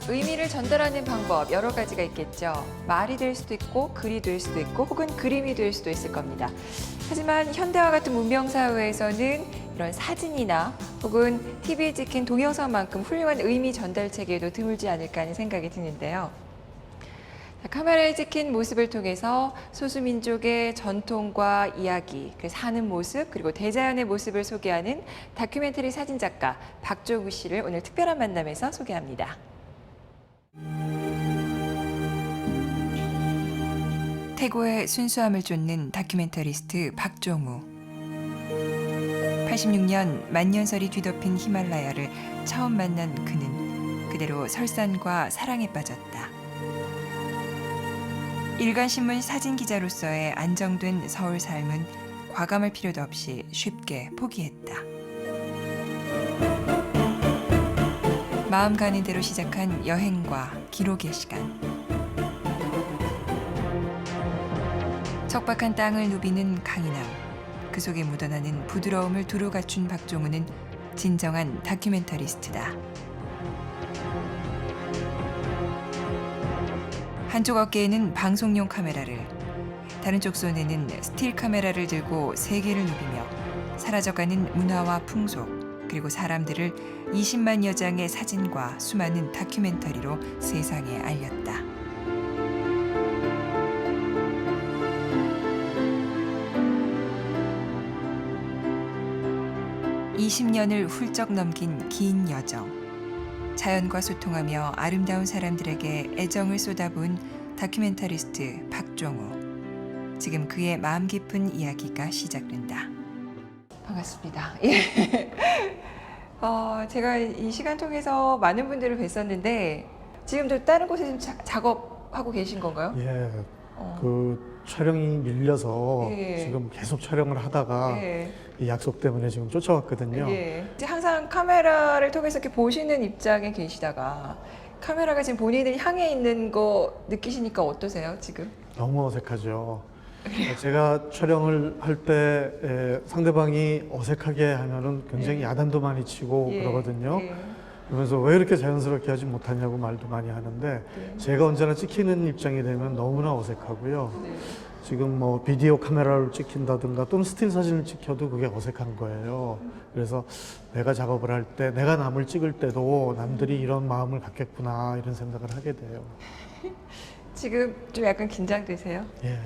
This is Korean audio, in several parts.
의미를 전달하는 방법 여러 가지가 있겠죠. 말이 될 수도 있고 글이 될 수도 있고 혹은 그림이 될 수도 있을 겁니다. 하지만 현대와 같은 문명 사회에서는 이런 사진이나 혹은 TV에 찍힌 동영상만큼 훌륭한 의미 전달 체계도 드물지 않을까 하는 생각이 드는데요. 카메라에 찍힌 모습을 통해서 소수민족의 전통과 이야기, 그 사는 모습, 그리고 대자연의 모습을 소개하는 다큐멘터리 사진작가 박종우 씨를 오늘 특별한 만남에서 소개합니다. 태고의 순수함을 쫓는 다큐멘터리스트 박종우. 86년 만년설이 뒤덮인 히말라야를 처음 만난 그는 그대로 설산과 사랑에 빠졌다. 일간신문 사진기자로서의 안정된 서울 삶은 과감할 필요도 없이 쉽게 포기했다. 마음 가는 대로 시작한 여행과 기록의 시간. 척박한 땅을 누비는 강인함, 그 속에 묻어나는 부드러움을 두루 갖춘 박종우는 진정한 다큐멘터리스트다. 한쪽 어깨에는 방송용 카메라를, 다른 쪽 손에는 스틸 카메라를 들고 세계를 누비며 사라져가는 문화와 풍속, 그리고 사람들을 20만여 장의 사진과 수많은 다큐멘터리로 세상에 알렸다. 20년을 훌쩍 넘긴 긴 여정. 자연과 소통하며 아름다운 사람들에게 애정을 쏟아부은 다큐멘터리스트 박종우. 지금 그의 마음 깊은 이야기가 시작된다. 반갑습니다. 예. 제가 이 시간 통해서 많은 분들을 뵀었는데 지금도 다른 곳에 좀 작업하고 계신 건가요? 예, 그 촬영이 밀려서 예. 지금 계속 촬영을 하다가 예. 이 약속 때문에 지금 쫓아왔거든요. 예. 이제 항상 카메라를 통해서 이렇게 보시는 입장에 계시다가 카메라가 지금 본인을 향해 있는 거 느끼시니까 어떠세요, 지금? 너무 어색하죠. 제가 촬영을 할 때 상대방이 어색하게 하면은 굉장히 예. 야단도 많이 치고 예. 그러거든요. 예. 그러면서 왜 이렇게 자연스럽게 하지 못하냐고 말도 많이 하는데 네. 제가 언제나 찍히는 입장이 되면 너무나 어색하고요. 네. 지금 뭐 비디오 카메라를 찍힌다든가 또는 스틸 사진을 찍혀도 그게 어색한 거예요. 그래서 내가 작업을 할 때, 내가 남을 찍을 때도 남들이 이런 마음을 갖겠구나 이런 생각을 하게 돼요. 지금 좀 약간 긴장되세요? 예.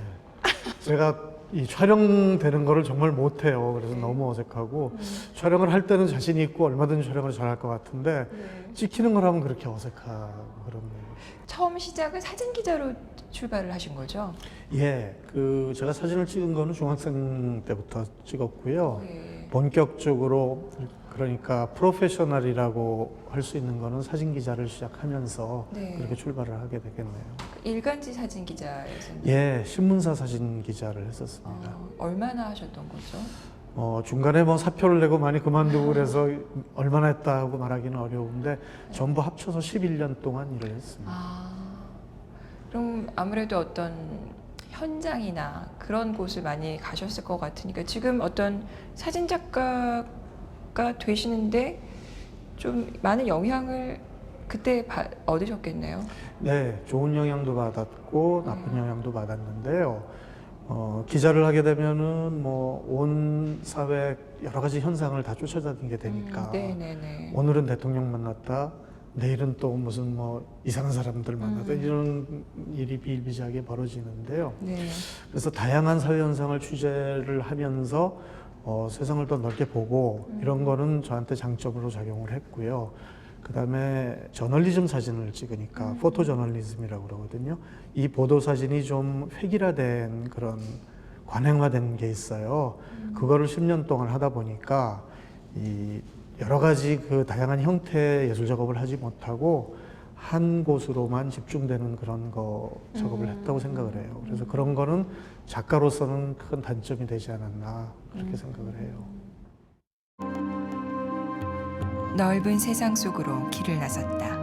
제가 이 촬영되는 거를 정말 못해요. 그래서 네. 너무 어색하고 촬영을 할 때는 자신이 있고 얼마든지 촬영을 잘할 것 같은데 네. 찍히는 걸 하면 그렇게 어색하고 그렇네요. 처음 시작은 사진 기자로 출발을 하신 거죠? 예, 그 제가 사진을 찍은 거는 중학생 때부터 찍었고요. 네. 본격적으로 그러니까 프로페셔널이라고 할 수 있는 거는 사진 기자를 시작하면서 네. 그렇게 출발을 하게 되겠네요. 일간지 사진 기자였었나요? 예, 신문사 사진 기자를 했었습니다. 얼마나 하셨던 거죠? 중간에 뭐 사표를 내고 많이 그만두고 그래서 얼마나 했다 하고 말하기는 어려운데 전부 합쳐서 11년 동안 일을 했습니다. 그럼 아무래도 어떤 현장이나 그런 곳을 많이 가셨을 것 같으니까 지금 어떤 사진 작가가 되시는데 좀 많은 영향을 그때 얻으셨겠네요. 네, 좋은 영향도 받았고 나쁜 영향도 받았는데요. 기자를 하게 되면은 뭐 온 사회 여러 가지 현상을 다 쫓아다니게 되니까 네네네. 오늘은 대통령 만났다, 내일은 또 무슨 뭐 이상한 사람들 만났다 이런 일이 비일비재하게 벌어지는데요. 네. 그래서 다양한 사회 현상을 취재를 하면서 세상을 더 넓게 보고 이런 거는 저한테 장점으로 작용을 했고요. 그 다음에 저널리즘 사진을 찍으니까 포토 저널리즘이라고 그러거든요. 이 보도 사진이 좀 획일화된 그런 관행화된 게 있어요. 그거를 10년 동안 하다 보니까 이 여러 가지 그 다양한 형태의 예술 작업을 하지 못하고 한 곳으로만 집중되는 그런 거 작업을 했다고 생각을 해요. 그래서 그런 거는 작가로서는 큰 단점이 되지 않았나 그렇게 생각을 해요. 넓은 세상 속으로 길을 나섰다.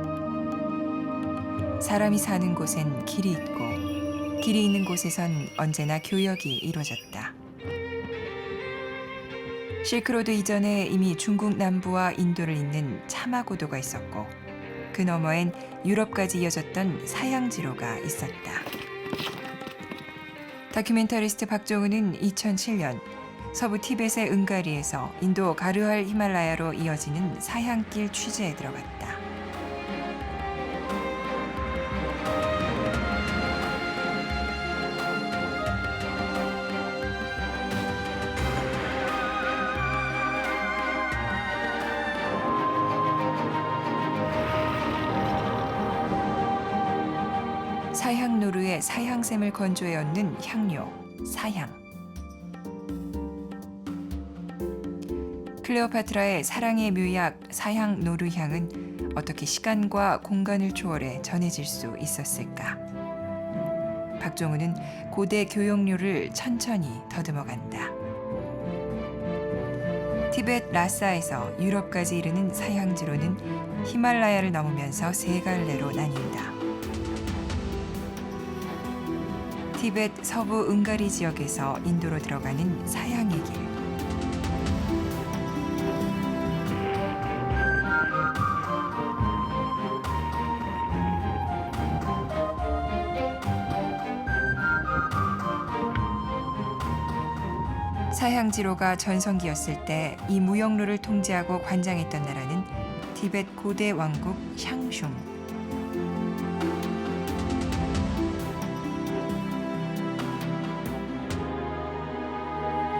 사람이 사는 곳엔 길이 있고 길이 있는 곳에선 언제나 교역이 이루어졌다. 실크로드 이전에 이미 중국 남부와 인도를 잇는 차마고도가 있었고 그 너머엔 유럽까지 이어졌던 사양지로가 있었다. 다큐멘터리스트 박종훈은 2007년 서부 티벳의 은가리에서 인도 가르할 히말라야로 이어지는 사향길 취재에 들어갔다. 사향노루의 사향샘을 건조해 얻는 향료, 사향. 클레오파트라의 사랑의 묘약 사향노루향은 어떻게 시간과 공간을 초월해 전해질 수 있었을까? 박종훈은 고대 교역료를 천천히 더듬어간다. 티벳 라사에서 유럽까지 이르는 사향지로는 히말라야를 넘으면서 세 갈래로 나뉜다. 티벳 서부 은가리 지역에서 인도로 들어가는 사향의 길. 사향지로가 전성기였을 때 이 무역로를 통제하고 관장했던 나라는 티벳 고대 왕국 샹슝.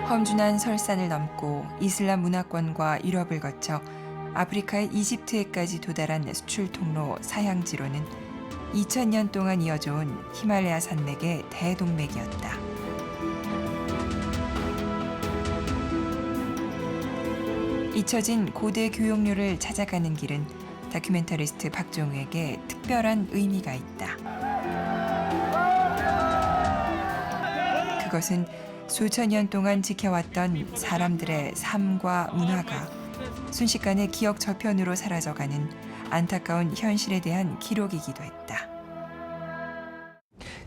험준한 설산을 넘고 이슬람 문화권과 유럽을 거쳐 아프리카의 이집트에까지 도달한 수출 통로 사향지로는 2000년 동안 이어져온 히말라야 산맥의 대동맥이었다. 잊혀진 고대 교역료를 찾아가는 길은 다큐멘터리스트 박종우에게 특별한 의미가 있다. 그것은 수천 년 동안 지켜왔던 사람들의 삶과 문화가 순식간에 기억 저편으로 사라져가는 안타까운 현실에 대한 기록이기도 했다.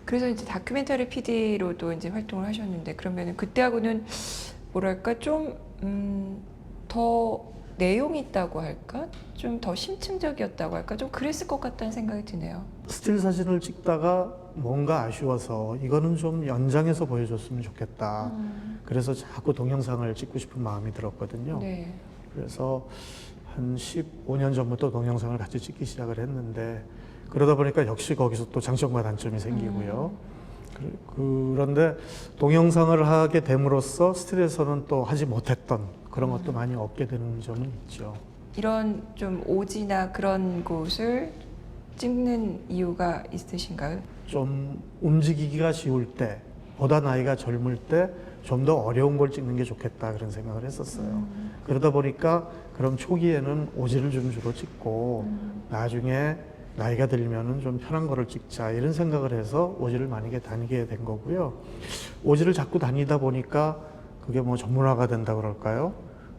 그래서 이제 다큐멘터리 PD로도 이제 활동을 하셨는데 그러면 그때하고는 뭐랄까 좀 더 내용이 있다고 할까? 좀 더 심층적이었다고 할까? 좀 그랬을 것 같다는 생각이 드네요. 스틸 사진을 찍다가 뭔가 아쉬워서 이거는 좀 연장해서 보여줬으면 좋겠다. 그래서 자꾸 동영상을 찍고 싶은 마음이 들었거든요. 네. 그래서 한 15년 전부터 동영상을 같이 찍기 시작을 했는데 그러다 보니까 역시 거기서 또 장점과 단점이 생기고요. 그런데 동영상을 하게 됨으로써 스틸에서는 또 하지 못했던 그런 것도 많이 얻게 되는 점은 있죠. 이런 좀 오지나 그런 곳을 찍는 이유가 있으신가요? 좀 움직이기가 쉬울 때, 보다 나이가 젊을 때 좀 더 어려운 걸 찍는 게 좋겠다 그런 생각을 했었어요. 그러다 보니까 그럼 초기에는 오지를 좀 주로 찍고 나중에 나이가 들면은 좀 편한 거를 찍자 이런 생각을 해서 오지를 많이 다니게 된 거고요. 오지를 자꾸 다니다 보니까 그게 뭐 전문화가 된다 그럴까요?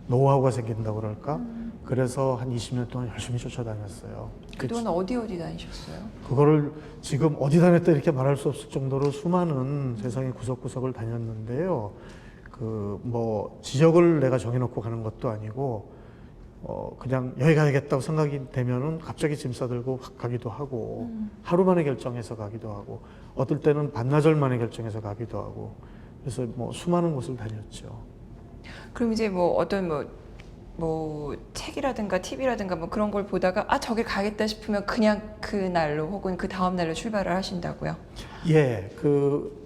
노하우가 생긴다 그럴까? 그래서 한 20년 동안 열심히 쫓아다녔어요. 그동안 어디 다니셨어요? 그거를 지금 어디 다녔다 이렇게 말할 수 없을 정도로 수많은 세상의 구석구석을 다녔는데요. 그 뭐 지역을 내가 정해놓고 가는 것도 아니고 그냥 여기 가야겠다고 생각이 되면은 갑자기 짐 싸들고 확 가기도 하고 하루 만에 결정해서 가기도 하고 어떨 때는 반나절 만에 결정해서 가기도 하고 그래서 뭐 수많은 곳을 다녔죠. 그럼 이제 뭐 어떤 뭐 책이라든가 TV라든가 뭐 그런 걸 보다가 아 저길 가겠다 싶으면 그냥 그 날로 혹은 그 다음 날로 출발을 하신다고요? 예, 그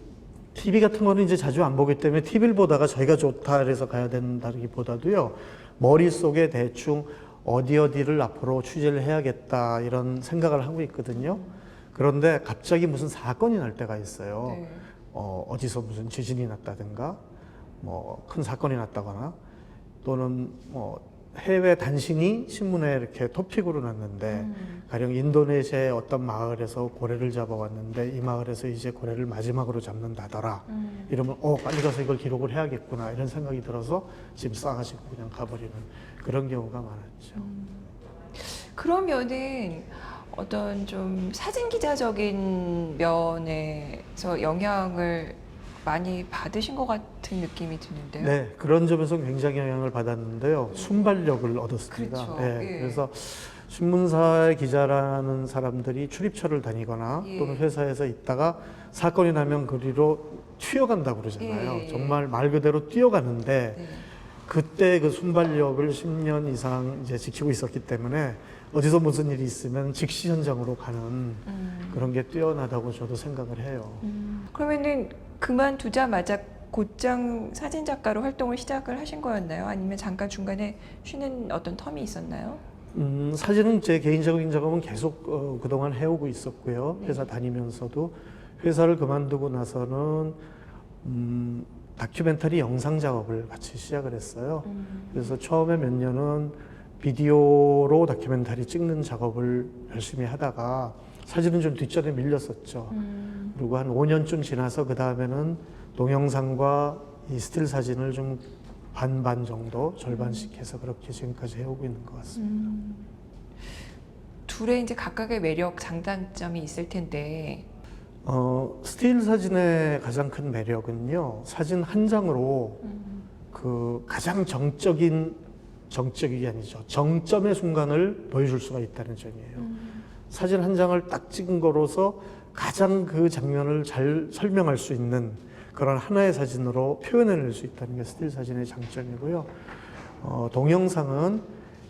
TV 같은 거는 이제 자주 안 보기 때문에 TV를 보다가 저희가 좋다 그래서 가야 된다기보다도요 머릿속에 대충 어디를 앞으로 취재를 해야겠다 이런 생각을 하고 있거든요. 그런데 갑자기 무슨 사건이 날 때가 있어요. 네. 어디서 무슨 지진이 났다든가 뭐 큰 사건이 났다거나 또는 뭐 해외 단신이 신문에 이렇게 토픽으로 났는데 가령 인도네시아의 어떤 마을에서 고래를 잡아왔는데 이 마을에서 이제 고래를 마지막으로 잡는다더라. 이러면 빨리 가서 이걸 기록을 해야겠구나 이런 생각이 들어서 짐 싸가지고 그냥 가버리는 그런 경우가 많았죠. 그러면은 어떤 좀 사진 기자적인 면에서 영향을 많이 받으신 것 같은 느낌이 드는데요. 네, 그런 점에서 굉장히 영향을 받았는데요. 순발력을 얻었습니다. 그렇죠. 네, 예. 그래서 신문사의 기자라는 사람들이 출입처를 다니거나 예. 또는 회사에서 있다가 사건이 나면 그리로 튀어간다고 그러잖아요. 예. 정말 말 그대로 뛰어가는데 네. 그때 그 순발력을 10년 이상 이제 지키고 있었기 때문에 어디서 무슨 일이 있으면 즉시 현장으로 가는 그런 게 뛰어나다고 저도 생각을 해요. 그러면은 그만두자마자 곧장 사진 작가로 활동을 시작을 하신 거였나요? 아니면 잠깐 중간에 쉬는 어떤 텀이 있었나요? 사진은 제 개인적인 작업은 계속 그동안 해오고 있었고요. 회사 다니면서도 회사를 그만두고 나서는 다큐멘터리 영상 작업을 같이 시작을 했어요. 그래서 처음에 몇 년은 비디오로 다큐멘터리 찍는 작업을 열심히 하다가 사진은 좀 뒷전에 밀렸었죠. 그리고 한 5년쯤 지나서 그 다음에는 동영상과 이 스틸 사진을 좀 반반 정도 절반씩 해서 그렇게 지금까지 해오고 있는 것 같습니다. 둘의 이제 각각의 매력, 장단점이 있을 텐데. 스틸 사진의 가장 큰 매력은요, 사진 한 장으로 그 가장 정적이 아니죠. 정점의 순간을 보여줄 수가 있다는 점이에요. 사진 한 장을 딱 찍은 거로서 가장 그 장면을 잘 설명할 수 있는 그런 하나의 사진으로 표현해낼 수 있다는 게 스틸 사진의 장점이고요. 동영상은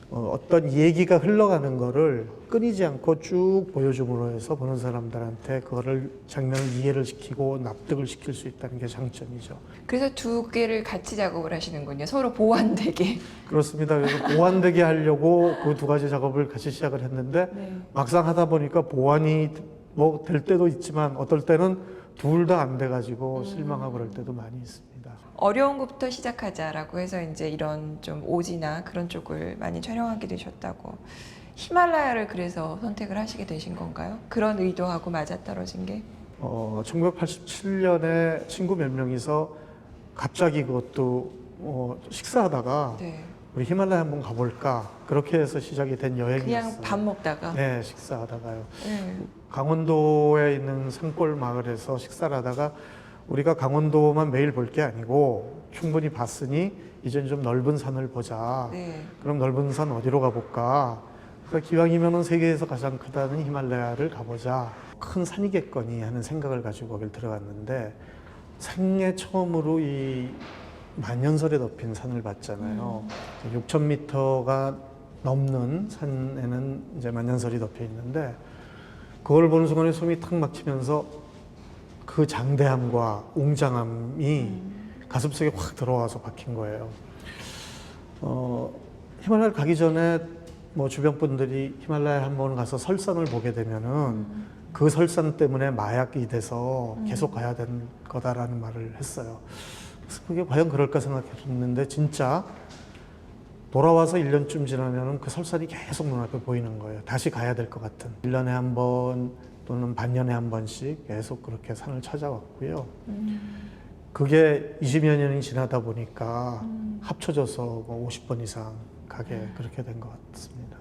어떤 얘기가 흘러가는 거를 끊이지 않고 쭉 보여줌으로 해서 보는 사람들한테 그거를 장면을 이해를 시키고 납득을 시킬 수 있다는 게 장점이죠. 그래서 두 개를 같이 작업을 하시는군요. 서로 보완되게. 그렇습니다. 그래서 보완되게 하려고 그 두 가지 작업을 같이 시작을 했는데 네. 막상 하다 보니까 보완이 뭐 될 때도 있지만 어떨 때는 둘 다 안 돼가지고 실망하고 그럴 때도 많이 있습니다. 어려운 것부터 시작하자라고 해서 이제 이런 좀 오지나 그런 쪽을 많이 촬영하게 되셨다고. 히말라야를 그래서 선택을 하시게 되신 건가요? 그런 의도하고 맞아떨어진 게? 1987년에 친구 몇 명이서 갑자기 그것도 식사하다가 네. 우리 히말라야 한번 가볼까 그렇게 해서 시작이 된 여행이었어요. 그냥 밥 먹다가. 네, 식사하다가요. 네. 강원도에 있는 산골 마을에서 식사를 하다가 우리가 강원도만 매일 볼 게 아니고 충분히 봤으니 이젠 좀 넓은 산을 보자. 네. 그럼 넓은 산 어디로 가볼까? 그래서 기왕이면은 세계에서 가장 크다는 히말라야를 가보자. 큰 산이겠거니 하는 생각을 가지고 거길 들어갔는데 생애 처음으로 이 만년설에 덮인 산을 봤잖아요. 6,000m가 넘는 산에는 이제 만년설이 덮여 있는데 그걸 보는 순간에 숨이 탁 막히면서 그 장대함과 웅장함이 가슴속에 확 들어와서 박힌 거예요. 히말라야를 가기 전에 뭐 주변 분들이 히말라야 한번 가서 설산을 보게 되면은 그 설산 때문에 마약이 돼서 계속 가야 되는 거다라는 말을 했어요. 그래서 그게 과연 그럴까 생각했는데 진짜 돌아와서 1년쯤 지나면은 그 설산이 계속 눈앞에 보이는 거예요. 다시 가야 될 것 같은. 1년에 한 번 또는 반년에 한 번씩 계속 그렇게 산을 찾아왔고요. 그게 20여 년이 지나다 보니까 합쳐져서 뭐 50번 이상 가게 그렇게 된 것 같습니다.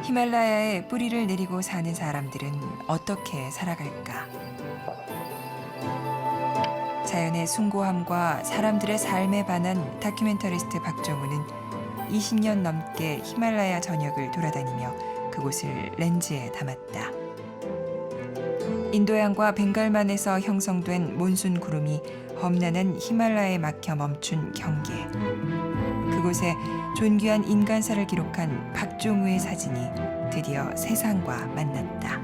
히말라야에 뿌리를 내리고 사는 사람들은 어떻게 살아갈까? 자연의 숭고함과 사람들의 삶에 반한 다큐멘터리스트 박정우는 20년 넘게 히말라야 전역을 돌아다니며 그곳을 렌즈에 담았다. 인도양과 벵갈만에서 형성된 몬순 구름이 험난한 히말라야에 막혀 멈춘 경계. 그곳에 존귀한 인간사를 기록한 박종우의 사진이 드디어 세상과 만났다.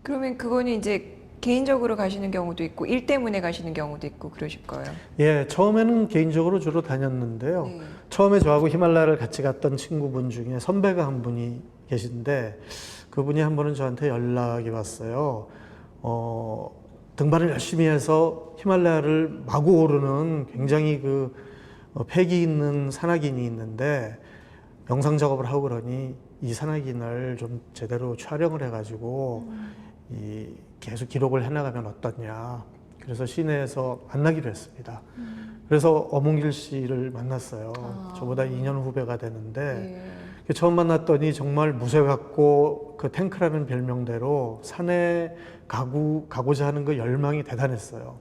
그러면 그거는 이제 개인적으로 가시는 경우도 있고 일 때문에 가시는 경우도 있고 그러실 거예요. 예, 처음에는 개인적으로 주로 다녔는데요. 네. 처음에 저하고 히말라야를 같이 갔던 친구분 중에 선배가 한 분이 계신데 그분이 한 번은 저한테 연락이 왔어요. 등반을 열심히 해서 히말라야를 마구 오르는 굉장히 패기 있는 산악인이 있는데 영상 작업을 하고 그러니 이 산악인을 좀 제대로 촬영을 해가지고 이 계속 기록을 해나가면 어떠냐. 그래서 시내에서 만나기로 했습니다. 그래서 어몽길 씨를 만났어요. 저보다 2년 후배가 되는데 처음 만났더니 정말 무쇠 같고 그 탱크라는 별명대로 산에 가고자 하는 그 열망이 대단했어요.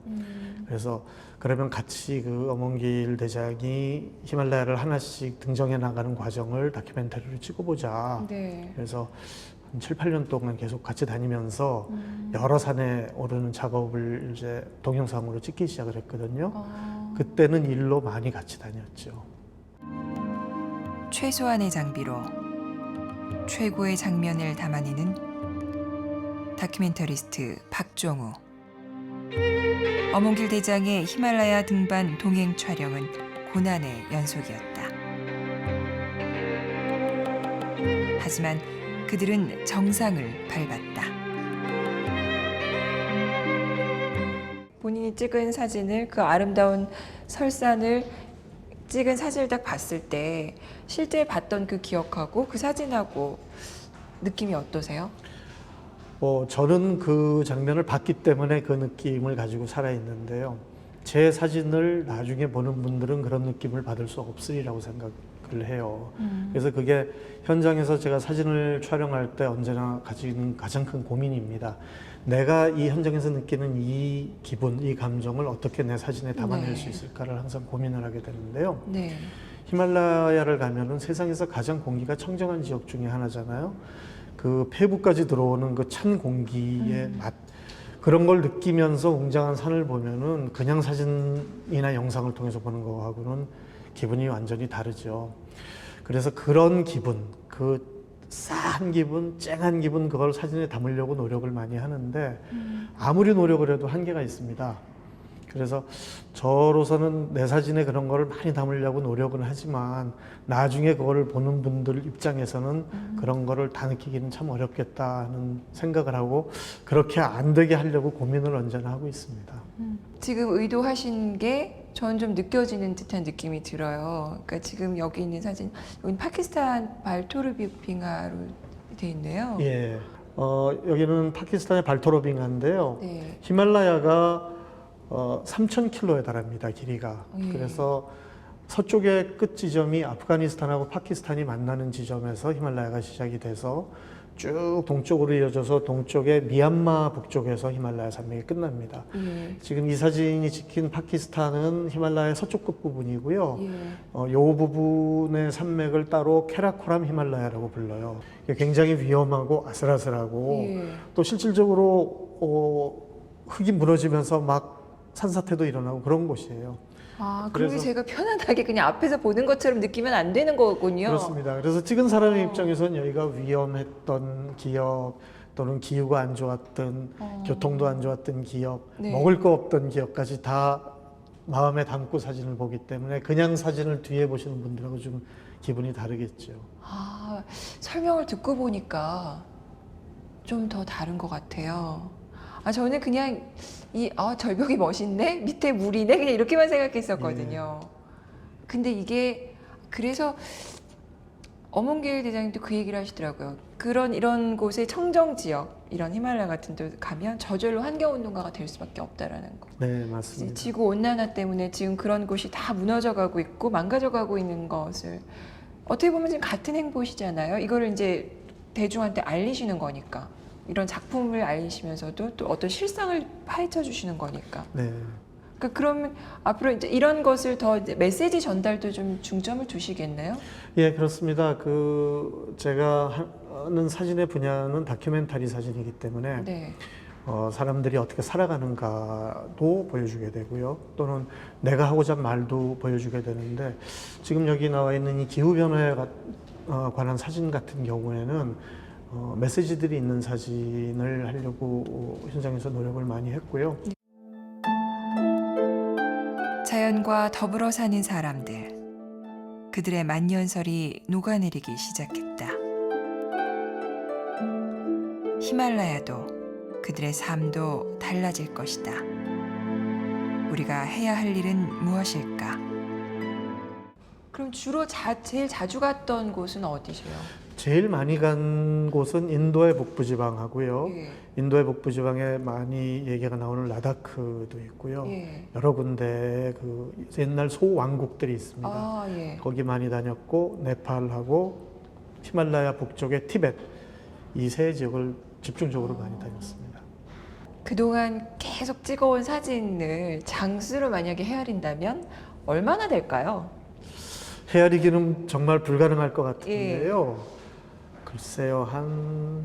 그래서 그러면 같이 그 어몽길 대장이 히말라야를 하나씩 등정해 나가는 과정을 다큐멘터리로 찍어보자. 네. 그래서 한 7, 8년 동안 계속 같이 다니면서 여러 산에 오르는 작업을 이제 동영상으로 찍기 시작을 했거든요. 그때는 일로 많이 같이 다녔죠. 최소한의 장비로 최고의 장면을 담아내는 다큐멘터리스트 박종우. 어몽길 대장의 히말라야 등반 동행 촬영은 고난의 연속이었다. 하지만 그들은 정상을 밟았다. 본인이 찍은 사진을, 그 아름다운 설산을 찍은 사진을 딱 봤을 때 실제 봤던 그 기억하고 그 사진하고 느낌이 어떠세요? 저는 그 장면을 봤기 때문에 그 느낌을 가지고 살아있는데요. 제 사진을 나중에 보는 분들은 그런 느낌을 받을 수 없으리라고 생각을 해요. 그래서 그게 현장에서 제가 사진을 촬영할 때 언제나 가지는 가장 큰 고민입니다. 내가 이 현장에서 느끼는 이 기분, 이 감정을 어떻게 내 사진에 담아낼 수 있을까를 항상 고민을 하게 되는데요. 네. 히말라야를 가면은 세상에서 가장 공기가 청정한 지역 중에 하나잖아요. 그 폐부까지 들어오는 그 찬 공기의 맛, 그런 걸 느끼면서 웅장한 산을 보면은 그냥 사진이나 영상을 통해서 보는 거하고는 기분이 완전히 다르죠. 그래서 그런 기분, 그 싸한 기분, 쨍한 기분, 그걸 사진에 담으려고 노력을 많이 하는데 아무리 노력을 해도 한계가 있습니다. 그래서 저로서는 내 사진에 그런 거를 많이 담으려고 노력은 하지만 나중에 그거를 보는 분들 입장에서는 그런 거를 다 느끼기는 참 어렵겠다 하는 생각을 하고 그렇게 안 되게 하려고 고민을 언제나 하고 있습니다. 지금 의도하신 게 저는 좀 느껴지는 듯한 느낌이 들어요. 그러니까 지금 여기 있는 사진, 여기 파키스탄 발토르비핑하로 돼 있네요. 예, 여기는 파키스탄의 발토르빙하인데요. 네. 히말라야가 3,000km에 달합니다, 길이가. 그래서 서쪽의 끝 지점이 아프가니스탄하고 파키스탄이 만나는 지점에서 히말라야가 시작이 돼서 쭉 동쪽으로 이어져서 동쪽의 미얀마 북쪽에서 히말라야 산맥이 끝납니다. 지금 이 사진이 찍힌 파키스탄은 히말라야 서쪽 끝 부분이고요. 요 부분의 산맥을 따로 케라코람 히말라야라고 불러요. 이게 굉장히 위험하고 아슬아슬하고 또 실질적으로 흙이 무너지면서 막 산사태도 일어나고 그런 곳이에요. 아, 그러게 제가 편안하게 그냥 앞에서 보는 것처럼 느끼면 안 되는 거군요. 그렇습니다. 그래서 찍은 사람의 입장에서는 여기가 위험했던 기억 또는 기후가 안 좋았던 교통도 안 좋았던 기억, 먹을 거 없던 기억까지 다 마음에 담고 사진을 보기 때문에 그냥 사진을 뒤에 보시는 분들하고 좀 기분이 다르겠죠. 아, 설명을 듣고 보니까 좀 더 다른 것 같아요. 아, 저는 그냥 절벽이 멋있네? 밑에 물이네? 그냥 이렇게만 생각했었거든요. 근데 이게, 그래서 어몽길 대장님도 그 얘기를 하시더라고요. 이런 곳에 청정 지역, 이런 히말라야 같은 데 가면 저절로 환경운동가가 될 수밖에 없다라는 거. 네, 맞습니다. 지구 온난화 때문에 지금 그런 곳이 다 무너져 가고 있고 망가져 가고 있는 것을 어떻게 보면 지금 같은 행보시잖아요. 이거를 이제 대중한테 알리시는 거니까. 이런 작품을 알리시면서도 또 어떤 실상을 파헤쳐 주시는 거니까. 네. 그러니까 그러면 앞으로 이제 이런 것을 더 이제 메시지 전달도 좀 중점을 두시겠네요? 예, 그렇습니다. 제가 하는 사진의 분야는 다큐멘터리 사진이기 때문에 네. 사람들이 어떻게 살아가는가도 보여주게 되고요. 또는 내가 하고자 한 말도 보여주게 되는데 지금 여기 나와 있는 이 기후변화에 관한 사진 같은 경우에는 메시지들이 있는 사진을 하려고 현장에서 노력을 많이 했고요. 자연과 더불어 사는 사람들, 그들의 만년설이 녹아내리기 시작했다. 히말라야도 그들의 삶도 달라질 것이다. 우리가 해야 할 일은 무엇일까? 그럼 주로 제일 자주 갔던 곳은 어디세요? 제일 많이 간 곳은 인도의 북부지방하고요. 예. 인도의 북부지방에 많이 얘기가 나오는 라다크도 있고요. 예. 여러 군데 그 옛날 소왕국들이 있습니다. 아, 예. 거기 많이 다녔고 네팔하고 히말라야 북쪽의 티벳 이 세 지역을 집중적으로 많이 다녔습니다. 그동안 계속 찍어온 사진을 장수로 만약에 헤아린다면 얼마나 될까요? 헤아리기는 정말 불가능할 것 같은데요. 글쎄요, 한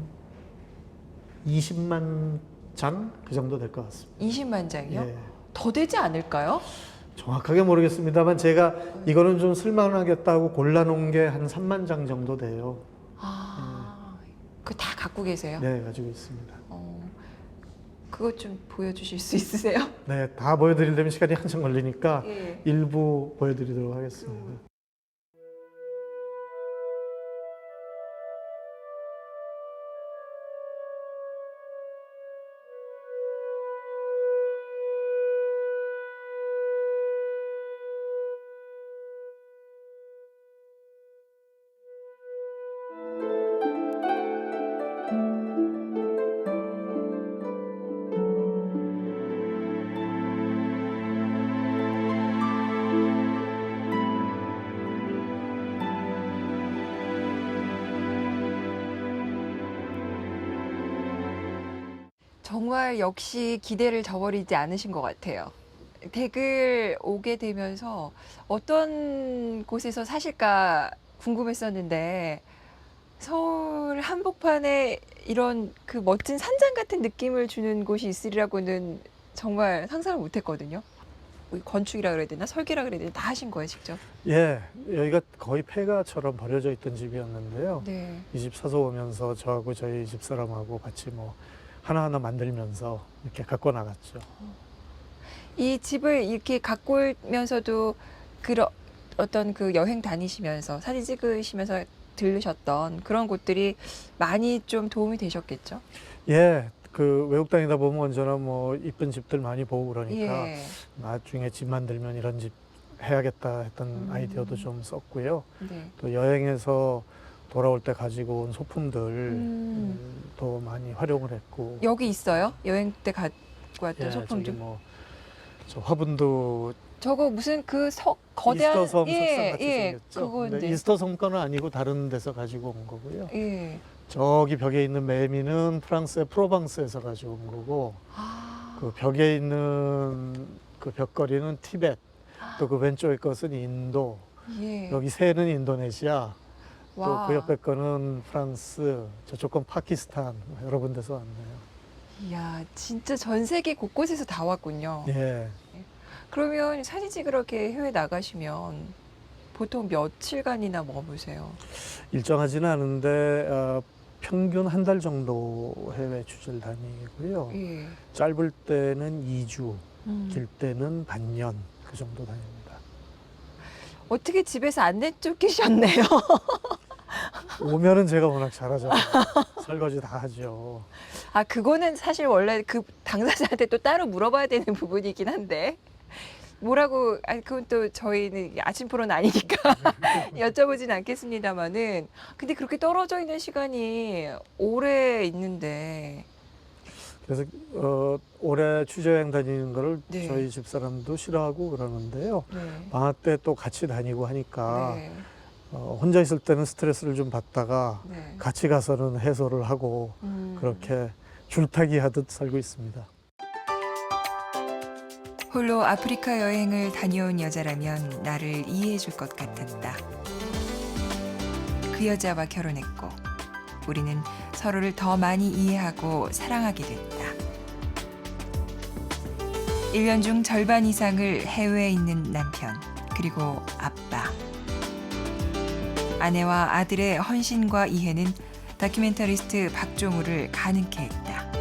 20만 장 그 정도 될 것 같습니다. 20만 장이요? 예. 더 되지 않을까요? 정확하게 모르겠습니다만 제가 이거는 좀 쓸만하겠다고 골라놓은 게 한 3만 장 정도 돼요. 아, 그거 다 갖고 계세요? 네, 가지고 있습니다. 그것 좀 보여주실 수 있으세요? 네, 다 보여드리려면 시간이 한참 걸리니까 예. 일부 보여드리도록 하겠습니다. 정말 역시 기대를 저버리지 않으신 것 같아요. 댁을 오게 되면서 어떤 곳에서 사실까 궁금했었는데 서울 한복판에 이런 그 멋진 산장 같은 느낌을 주는 곳이 있으리라고는 정말 상상을 못했거든요. 건축이라 그래야 되나 설계라 그래야 되나 다 하신 거예요, 직접? 예, 여기가 거의 폐가처럼 버려져 있던 집이었는데요. 네. 이 집 사서 오면서 저하고 저희 집사람하고 같이 뭐 하나하나 만들면서 이렇게 갖고 나갔죠. 이 집을 이렇게 갖고 오면서도 그런 어떤 그 여행 다니시면서 사진 찍으시면서 들르셨던 그런 곳들이 많이 좀 도움이 되셨겠죠? 예, 그 외국 다니다 보면 언제나 뭐 이쁜 집들 많이 보고 그러니까 예. 나중에 집 만들면 이런 집 해야겠다 했던 아이디어도 좀 썼고요. 네. 또 여행에서 돌아올 때 가지고 온 소품들도 많이 활용을 했고. 여기 있어요? 여행 때 갖고 왔던 예, 저기 소품들. 뭐 저 화분도 저거 무슨 그 거대한 이스터 섬 예, 석상 같이 예, 생겼죠. 그건데. 근데 이스터 섬 거는 아니고 다른 데서 가지고 온 거고요. 예. 저기 벽에 있는 매미는 프랑스의 프로방스에서 가지고 온 거고, 아, 그 벽에 있는 그 벽걸이는 티벳, 또 그 왼쪽에 것은 인도, 예. 여기 새는 인도네시아, 또 와. 그 옆에 거는 프랑스, 저쪽 건 파키스탄, 여러 군데서 왔네요. 이야, 진짜 전 세계 곳곳에서 다 왔군요. 예. 그러면 사진 찍으러 이렇게 해외 나가시면 보통 며칠간이나 머무세요? 일정하지는 않은데 평균 한 달 정도 해외 취재를 다니고요. 예. 짧을 때는 2주, 음. 길 때는 반년 그 정도 다닙니다. 어떻게 집에서 안 내쫓기셨네요. 오면은 제가 워낙 잘하잖아요. 설거지 다 하죠. 아, 그거는 사실 원래 그 당사자한테 또 따로 물어봐야 되는 부분이긴 한데. 뭐라고, 아니, 그건 또 저희는 아침 프로는 아니니까 여쭤보진 않겠습니다만은. 근데 그렇게 떨어져 있는 시간이 오래 있는데. 그래서 올해 취재여행 다니는 거를 네. 저희 집사람도 싫어하고 그러는데요. 네. 방학 때 또 같이 다니고 하니까 네. 혼자 있을 때는 스트레스를 좀 받다가 네. 같이 가서는 해소를 하고 그렇게 줄타기 하듯 살고 있습니다. 홀로 아프리카 여행을 다녀온 여자라면 나를 이해해 줄 것 같았다. 그 여자와 결혼했고 우리는 서로를 더 많이 이해하고 사랑하게 됐다. 1년 중 절반 이상을 해외에 있는 남편, 그리고 아빠. 아내와 아들의 헌신과 이해는 다큐멘터리스트 박종우를 가능케 했다.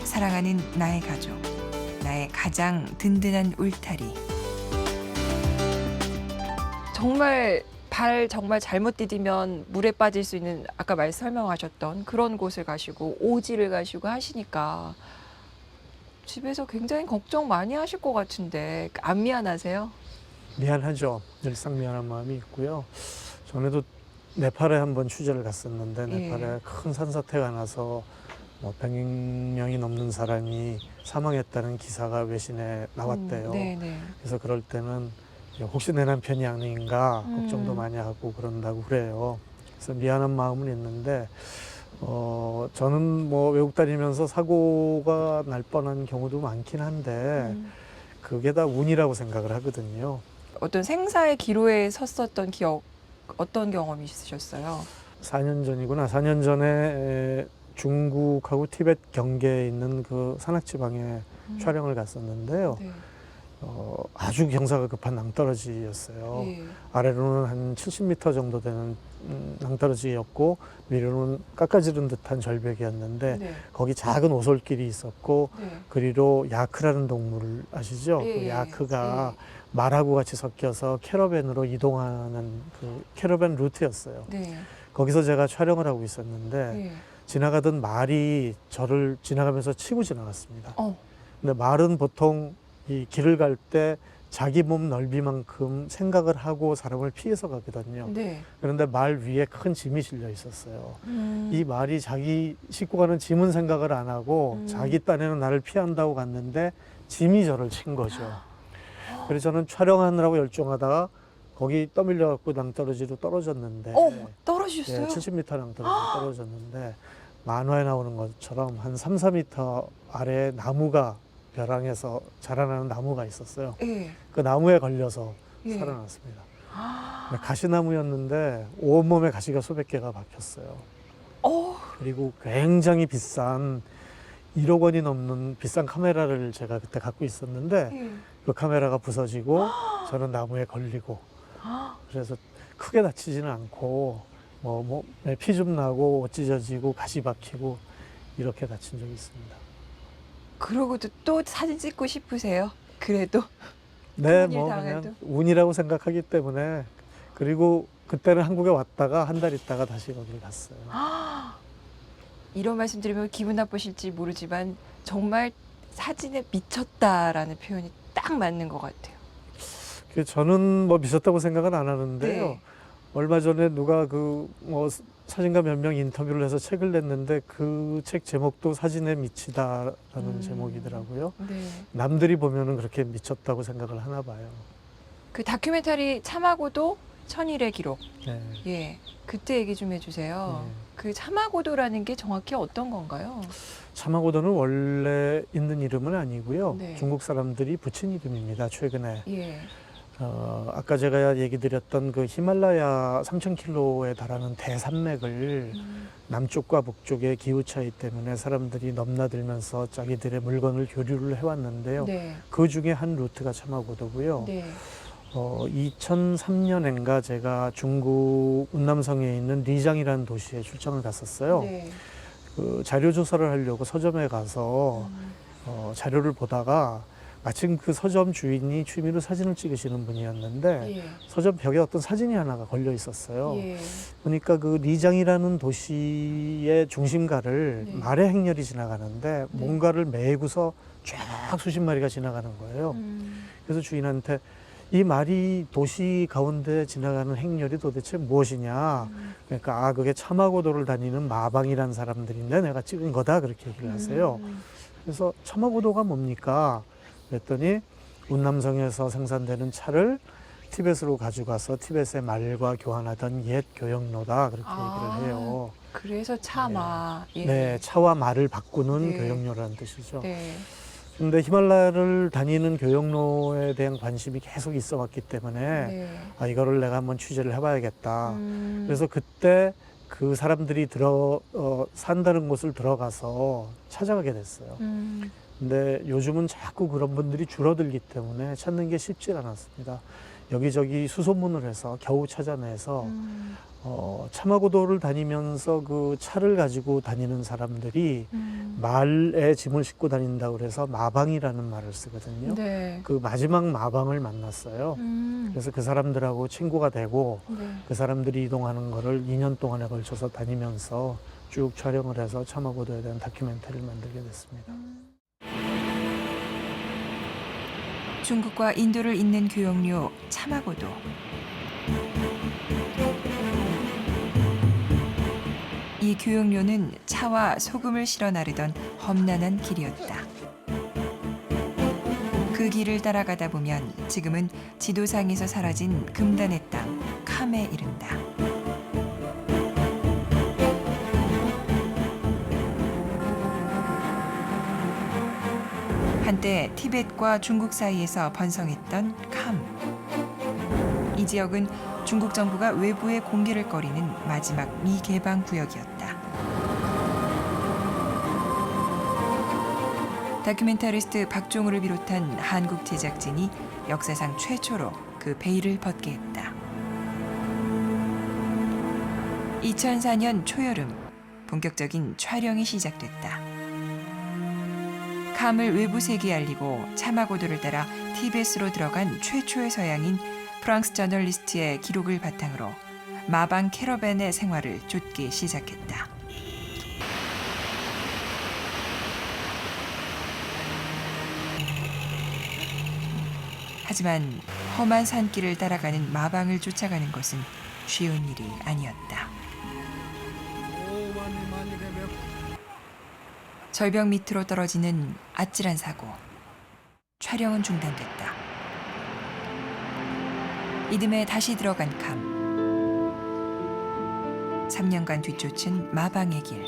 사랑하는 나의 가족, 나의 가장 든든한 울타리. 정말 발 정말 잘못 디디면 물에 빠질 수 있는 아까 설명하셨던 그런 곳을 가시고 오지를 가시고 하시니까 집에서 굉장히 걱정 많이 하실 것 같은데 안 미안하세요? 미안하죠. 늘상 미안한 마음이 있고요. 전에도 네팔에 한번 취재를 갔었는데 예. 네팔에 큰 산사태가 나서 뭐 100명이 넘는 사람이 사망했다는 기사가 외신에 나왔대요. 네네. 그래서 그럴 때는 혹시 내 남편이 아닌가 걱정도 음. 많이 하고 그런다고 그래요. 그래서 미안한 마음은 있는데 저는 뭐 외국 다니면서 사고가 날 뻔한 경우도 많긴 한데 그게 다 운이라고 생각을 하거든요. 어떤 생사의 기로에 섰었던 기억, 어떤 경험이 있으셨어요? 4년 전이구나. 4년 전에 중국하고 티벳 경계에 있는 그 산악지방에 촬영을 갔었는데요. 네. 아주 경사가 급한 낭떠러지였어요. 예. 아래로는 한 70m 정도 되는 낭떠러지였고 위로는 깎아지른 듯한 절벽이었는데 네. 거기 작은 오솔길이 있었고 네. 그리로 야크라는 동물 아시죠? 예, 그 야크가 말하고 같이 섞여서 캐러밴으로 이동하는 그 캐러밴 루트였어요. 네. 거기서 제가 촬영을 하고 있었는데 예. 지나가던 말이 저를 지나가면서 치고 지나갔습니다. 어. 근데 말은 보통 이 길을 갈 때 자기 몸 넓이만큼 생각을 하고 사람을 피해서 가거든요. 네. 그런데 말 위에 큰 짐이 실려 있었어요. 음. 이 말이 자기 싣고 가는 짐은 생각을 안 하고 자기 딴에는 나를 피한다고 갔는데 짐이 저를 친 거죠. 그래서 저는 촬영하느라고 열중하다가 거기 떠밀려 갖고 낭떠러지로 떨어졌는데 떨어지셨어요? 예, 70m 낭떠러지로 떨어졌는데 만화에 나오는 것처럼 한 3, 4m 아래에 나무가 벼랑에서 자라나는 나무가 있었어요. 예. 그 나무에 걸려서 예. 살아났습니다. 가시나무였는데 온몸에 가시가 수백 개가 박혔어요. 그리고 굉장히 비싼 1억 원이 넘는 비싼 카메라를 제가 그때 갖고 있었는데 예. 그 카메라가 부서지고 저는 나무에 걸리고 그래서 크게 다치지는 않고 뭐 몸에 피 좀 나고 옷 찢어지고 가시 박히고 이렇게 다친 적이 있습니다. 그러고도 또 사진 찍고 싶으세요? 그래도? 네, 큰일 뭐 당해도. 그냥 운이라고 생각하기 때문에 그리고 그때는 한국에 왔다가 한 달 있다가 다시 거기를 갔어요. 이런 말씀 드리면 기분 나쁘실지 모르지만 정말 사진에 미쳤다라는 표현이 딱 맞는 것 같아요. 저는 뭐 미쳤다고 생각은 안 하는데요. 네. 얼마 전에 누가 그 뭐 사진가 몇 명 인터뷰를 해서 책을 냈는데 그 책 제목도 사진에 미치다라는 제목이더라고요. 네. 남들이 보면은 그렇게 미쳤다고 생각을 하나 봐요. 그 다큐멘터리 참하고도 천일의 기록. 네. 예. 그때 얘기 좀 해주세요. 네. 그 참하고도라는 게 정확히 어떤 건가요? 차마고도는 원래 있는 이름은 아니고요. 네. 중국 사람들이 붙인 이름입니다. 최근에. 예. 아까 제가 얘기 드렸던 그 히말라야 3,000km에 달하는 대산맥을 남쪽과 북쪽의 기후 차이 때문에 사람들이 넘나들면서 자기들의 물건을 교류를 해왔는데요. 네. 그 중에 한 루트가 차마고도고요. 네. 2003년인가 제가 중국 운남성에 있는 리장이라는 도시에 출장을 갔었어요. 네. 그 자료 조사를 하려고 서점에 가서 자료를 보다가 마침 그 서점 주인이 취미로 사진을 찍으시는 분이었는데 예. 서점 벽에 어떤 사진이 하나가 걸려 있었어요. 예. 보니까 그 리장이라는 도시의 중심가를 네. 말의 행렬이 지나가는데 뭔가를 메고서 쫙 수십 마리가 지나가는 거예요. 그래서 주인한테 이 말이 도시 가운데 지나가는 행렬이 도대체 무엇이냐. 그러니까 그게 차마고도를 다니는 마방이라는 사람들인데 내가 찍은 거다 그렇게 얘기를 하세요. 그래서 차마고도가 뭡니까? 그랬더니 운남성에서 생산되는 차를 티벳으로 가져가서 티벳의 말과 교환하던 옛 교역로다 그렇게 얘기를 해요. 그래서 차마. 예. 네, 차와 말을 바꾸는 네. 교역로라는 뜻이죠. 네. 근데 히말라야를 다니는 교역로에 대한 관심이 계속 있어 왔기 때문에 네. 이거를 내가 한번 취재를 해봐야겠다. 음. 그래서 그때 그 사람들이 산다는 곳을 들어가서 찾아가게 됐어요. 근데 요즘은 자꾸 그런 분들이 줄어들기 때문에 찾는 게 쉽지 않았습니다. 여기저기 수소문을 해서 겨우 찾아내서 차마고도를 다니면서 그 차를 가지고 다니는 사람들이 말에 짐을 싣고 다닌다고 그래서 마방이라는 말을 쓰거든요. 네. 그 마지막 마방을 만났어요. 그래서 그 사람들하고 친구가 되고 네. 그 사람들이 이동하는 거를 2년 동안에 걸쳐서 다니면서 쭉 촬영을 해서 차마고도에 대한 다큐멘터리를 만들게 됐습니다. 중국과 인도를 잇는 교역로 차마고도. 이 교육로는 차와 소금을 실어 나르던 험난한 길이었다. 그 길을 따라가다 보면 지금은 지도상에서 사라진 금단의 땅 캄에 이른다. 한때 티벳과 중국 사이에서 번성했던 캄. 이 지역은 중국 정부가 외부에 공개를 꺼리는 마지막 미개방 구역이었다. 다큐멘터리스트 박종우를 비롯한 한국 제작진이 역사상 최초로 그 베일을 벗게 했다. 2004년 초여름 본격적인 촬영이 시작됐다. 캄을 외부 세계에 알리고 차마고도를 따라 티벳으로 들어간 최초의 서양인 프랑스 저널리스트의 기록을 바탕으로 마방 캐러밴의 생활을 쫓기 시작했다. 하지만 험한 산길을 따라가는 마방을 쫓아가는 것은 쉬운 일이 아니었다. 절벽 밑으로 떨어지는 아찔한 사고. 촬영은 중단됐다. 이듬해 다시 들어간 캄. 3년간 뒤쫓은 마방의 길.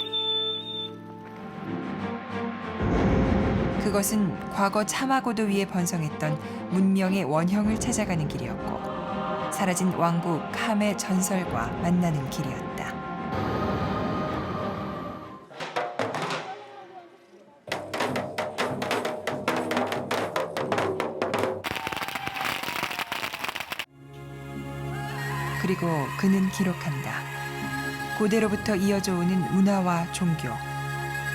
그것은 과거 차마고도 위에 번성했던 문명의 원형을 찾아가는 길이었고 사라진 왕국 캄의 전설과 만나는 길이었다. 그리고 그는 기록한다. 고대로부터 이어져 오는 문화와 종교,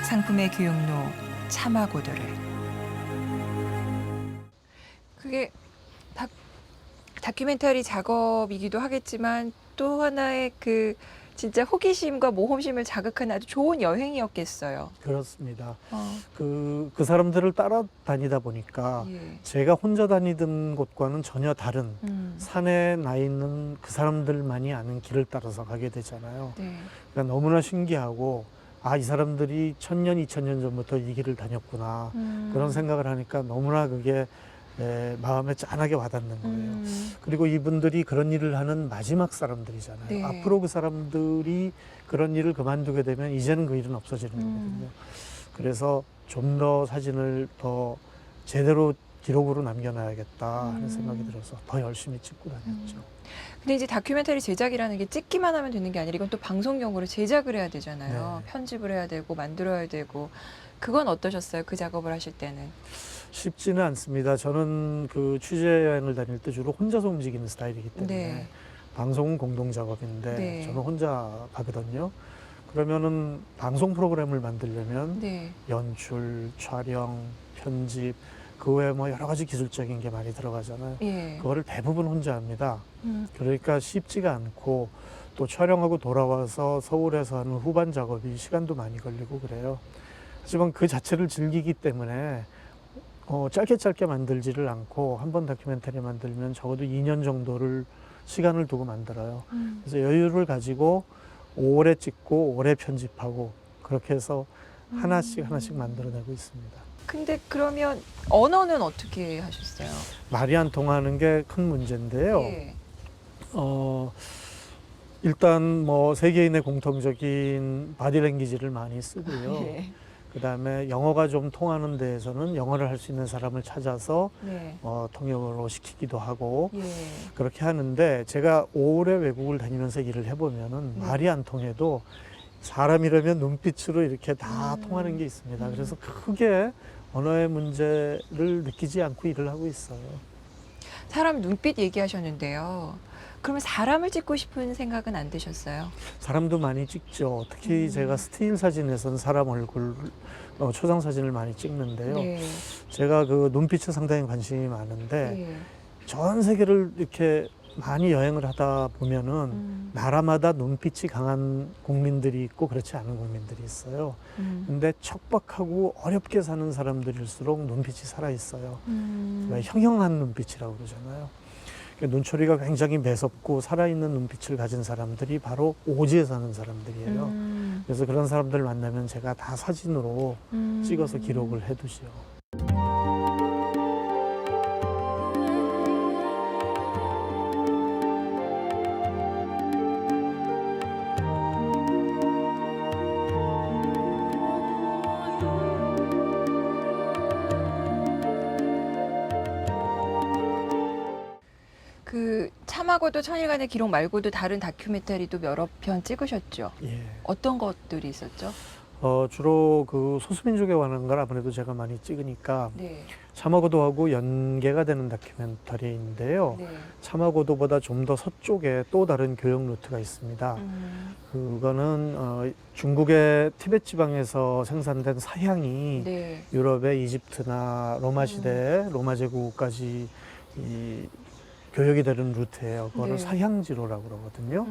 상품의 교역로 차마고도를. 그게 다큐멘터리 작업이기도 하겠지만 또 하나의 그 진짜 호기심과 모험심을 자극하는 아주 좋은 여행이었겠어요. 그렇습니다. 그 사람들을 따라다니다 보니까 예. 제가 혼자 다니던 곳과는 전혀 다른 산에 나 있는 그 사람들만이 아는 길을 따라서 가게 되잖아요. 네. 그러니까 너무나 신기하고 이 사람들이 1000년, 2000년 전부터 이 길을 다녔구나. 그런 생각을 하니까 너무나 그게 마음에 짠하게 와닿는 거예요. 그리고 이분들이 그런 일을 하는 마지막 사람들이잖아요. 네. 앞으로 그 사람들이 그런 일을 그만두게 되면 이제는 그 일은 없어지는 거거든요. 그래서 좀 더 사진을 더 제대로 기록으로 남겨놔야겠다 하는 생각이 들어서 더 열심히 찍고 다녔죠. 근데 이제 다큐멘터리 제작이라는 게 찍기만 하면 되는 게 아니라 이건 또 방송용으로 제작을 해야 되잖아요. 네. 편집을 해야 되고 만들어야 되고. 그건 어떠셨어요? 그 작업을 하실 때는? 쉽지는 않습니다. 저는 그 취재 여행을 다닐 때 주로 혼자서 움직이는 스타일이기 때문에 네. 방송은 공동 작업인데 네. 저는 혼자 가거든요. 그러면은 방송 프로그램을 만들려면 네. 연출, 촬영, 편집 그 외에 뭐 여러 가지 기술적인 게 많이 들어가잖아요. 예. 그거를 대부분 혼자 합니다. 그러니까 쉽지가 않고 또 촬영하고 돌아와서 서울에서 하는 후반 작업이 시간도 많이 걸리고 그래요. 하지만 그 자체를 즐기기 때문에 짧게 만들지를 않고 한 번 다큐멘터리 만들면 적어도 2년 정도를 시간을 두고 만들어요. 그래서 여유를 가지고 오래 찍고 오래 편집하고 그렇게 해서 하나씩 만들어내고 있습니다. 근데 그러면 언어는 어떻게 하셨어요? 말이 안 통하는 게 큰 문제인데요. 예. 일단 뭐 세계인의 공통적인 바디랭귀지를 많이 쓰고요. 예. 그다음에 영어가 좀 통하는 데에서는 영어를 할 수 있는 사람을 찾아서 네. 통역으로 시키기도 하고 예. 그렇게 하는데 제가 오래 외국을 다니면서 일을 해보면은 네. 말이 안 통해도 사람이라면 눈빛으로 이렇게 다 통하는 게 있습니다. 그래서 크게 언어의 문제를 느끼지 않고 일을 하고 있어요. 사람 눈빛 얘기하셨는데요. 그러면 사람을 찍고 싶은 생각은 안 드셨어요? 사람도 많이 찍죠. 특히 제가 스틸 사진에서는 사람 얼굴, 초상 사진을 많이 찍는데요. 네. 제가 그 눈빛에 상당히 관심이 많은데 예. 전 세계를 이렇게 많이 여행을 하다 보면은 나라마다 눈빛이 강한 국민들이 있고 그렇지 않은 국민들이 있어요. 근데 척박하고 어렵게 사는 사람들일수록 눈빛이 살아 있어요. 형형한 눈빛이라고 그러잖아요. 눈초리가 굉장히 매섭고 살아있는 눈빛을 가진 사람들이 바로 오지에 사는 사람들이에요. 그래서 그런 사람들 만나면 제가 다 사진으로 찍어서 기록을 해두죠. 그 참하고도 천일간의 기록 말고도 다른 다큐멘터리도 여러 편 찍으셨죠? 예. 어떤 것들이 있었죠? 주로 그 소수민족에 관한 걸 아무래도 제가 많이 찍으니까 네. 참하고도하고 연계가 되는 다큐멘터리인데요. 네. 참하고도보다 좀 더 서쪽에 또 다른 교역 루트가 있습니다. 그거는 중국의 티베트 지방에서 생산된 사향이 네. 유럽의 이집트나 로마 시대 로마 제국까지 이 교역이 되는 루트예요. 그거를 네. 사향지로라고 그러거든요.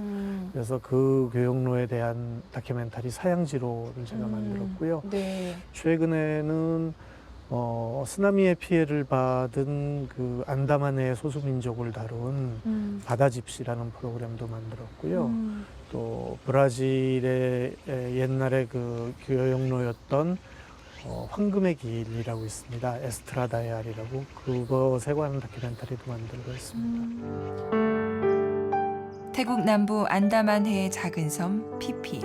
그래서 그 교역로에 대한 다큐멘터리 사향지로를 제가 만들었고요. 네. 최근에는 쓰나미의 피해를 받은 그 안다만의 소수민족을 다룬 바다집시라는 프로그램도 만들었고요. 또 브라질의 옛날에 그 교역로였던 황금의 길이라고 있습니다. 에스트라다야리라고 그것에 관한 다큐멘터리도 만들고 있습니다. 태국 남부 안다만해의 작은 섬 피피.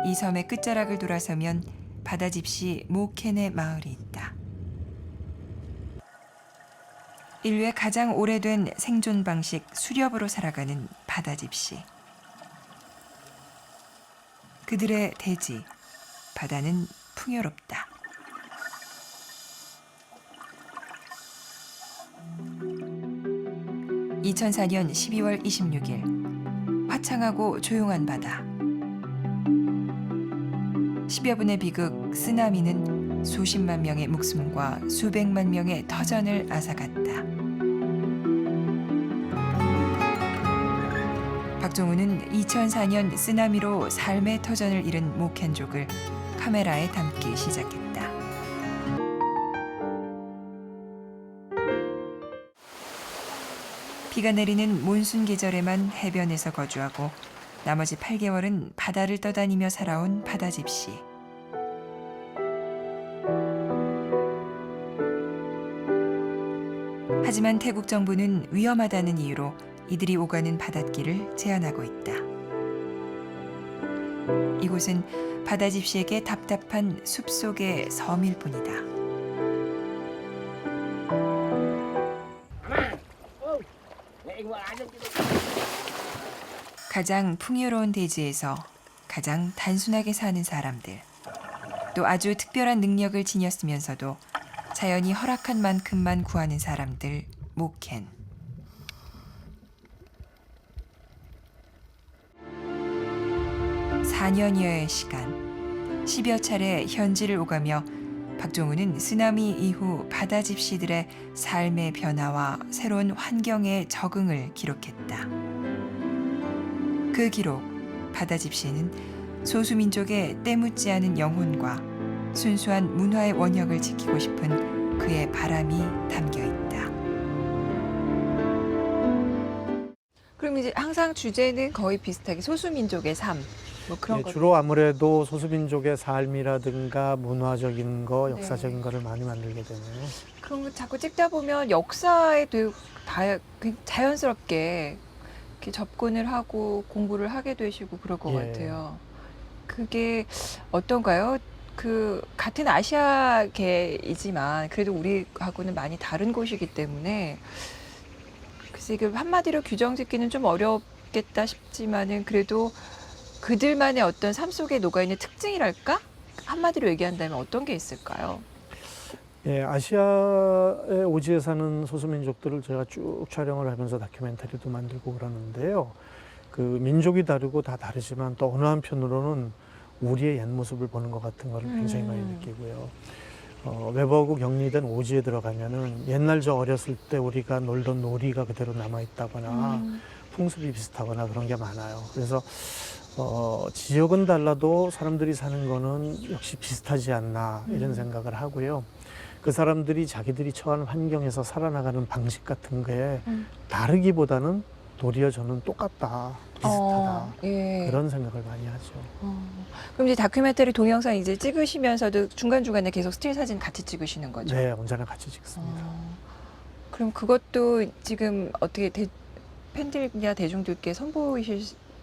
이 섬의 끝자락을 돌아서면 바다집시 모켄의 마을이 있다. 인류의 가장 오래된 생존 방식 수렵으로 살아가는 바다집시. 그들의 대지, 바다는 풍요롭다. (2004년 12월 26일) 화창하고 조용한 바다. 10여 분의 비극 쓰나미는 수십만 명의 목숨과 수백만 명의 터전을 앗아갔다. 박종훈은 2004년 쓰나미로 삶의 터전을 잃은 모켄족을 카메라에 담기 시작했다. 비가 내리는 몬순 계절에만 해변에서 거주하고 나머지 8개월은 바다를 떠다니며 살아온 바다집시. 하지만 태국 정부는 위험하다는 이유로 이들이 오가는 바닷길을 제한하고 있다. 이곳은 바다집시에게 답답한 숲속의 섬일 뿐이다. 가장 풍요로운 대지에서 가장 단순하게 사는 사람들, 또 아주 특별한 능력을 지녔으면서도 자연이 허락한 만큼만 구하는 사람들, 모켄. (4년여의) 시간, 10여 차례 현지를 오가며 박종훈은 쓰나미 이후 바다집시들의 삶의 변화와 새로운 환경의 적응을 기록했다. 그 기록, 바다집시는 소수민족의 때묻지 않은 영혼과 순수한 문화의 원형을 지키고 싶은 그의 바람이 담겨 있다. 그럼 이제 항상 주제는 거의 비슷하게 소수민족의 삶, 뭐 그런 것. 주로 아무래도 소수민족의 삶이라든가 문화적인 거, 역사적인 네. 거를 많이 만들게 되네요. 그런 거 자꾸 찍다 보면 역사에 되게 자연스럽게 이렇게 접근을 하고 공부를 하게 되시고 그럴 것 예. 같아요. 그게 어떤가요? 그 같은 아시아계이지만 그래도 우리하고는 많이 다른 곳이기 때문에 글쎄 이게 한마디로 규정짓기는 좀 어렵겠다 싶지만은 그래도 그들만의 어떤 삶 속에 녹아있는 특징이랄까? 한마디로 얘기한다면 어떤 게 있을까요? 예, 아시아의 오지에 사는 소수민족들을 제가 쭉 촬영을 하면서 다큐멘터리도 만들고 그러는데요. 그 민족이 다르고 다 다르지만 또 어느 한편으로는 우리의 옛 모습을 보는 것 같은 거를 굉장히 많이 느끼고요. 외부하고 격리된 오지에 들어가면은 옛날 저 어렸을 때 우리가 놀던 놀이가 그대로 남아있다거나 풍습이 비슷하거나 그런 게 많아요. 그래서 지역은 달라도 사람들이 사는 거는 역시 비슷하지 않나 이런 생각을 하고요. 그 사람들이 자기들이 처한 환경에서 살아나가는 방식 같은 거에 다르기보다는 도리어 저는 똑같다, 비슷하다 예. 그런 생각을 많이 하죠. 그럼 이제 다큐멘터리 동영상 이제 찍으시면서도 중간중간에 계속 스틸 사진 같이 찍으시는 거죠? 네, 언제나 같이 찍습니다. 그럼 그것도 지금 어떻게 팬들이나 대중들께 선보이실